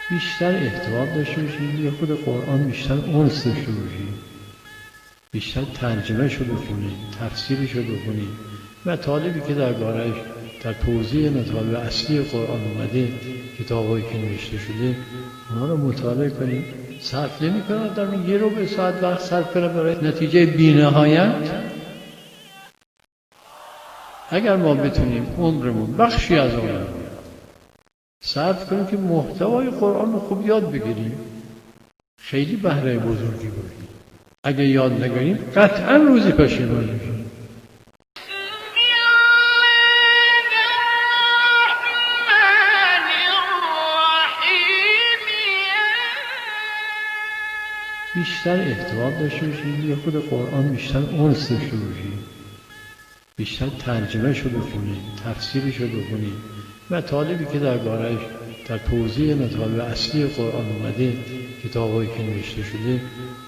بیشتر احتمال داشته باشیم یه خود قرآن بیشتر انس داشته باشیم، بیشتر ترجمه شو بکنیم، تفسیرش رو بکنیم و طالبی که درباره‌اش در توضیح مطالب اصلی قرآن اومده، کتابایی که نوشته شده، اونا رو مطالعه کنیم. صرف نمی‌کنه آدم یه ربع ساعت وقت صرف کنه برای نتیجه بی‌نهایت. اگر ما بتونیم عمرمون بخشی از اون صرف کنیم که محتوای قرآن رو خوب یاد بگیریم، خیلی بهره بزرگی بردیم. اگه یاد نگیریم قطعا روزی پشیمان میشیم. بیشتر احتمال داشته باشیم یه خود قرآن بیشتر انس داشته باشیم، بیشتر ترجمه شو بکنیم، تفسیرش رو بکنیم و طالبی که درباره‌اش در توضیح مطالب اصلی قرآن اومده، کتابایی که نوشته شده،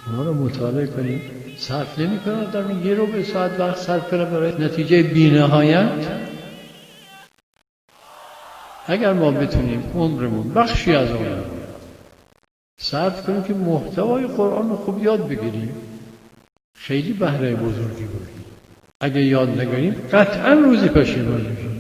اونا رو مطالعه کنیم. صرف نمی‌کنه آدم یه ربع ساعت وقت صرف کنه برای نتیجه بی‌نهایت. اگر ما بتونیم عمرمون بخشی از اون صرف کنیم که محتوای قرآن رو خوب یاد بگیریم، خیلی بهره بزرگی بردیم. اگه یاد نگیریم قطعا روزی پشیمان میشیم.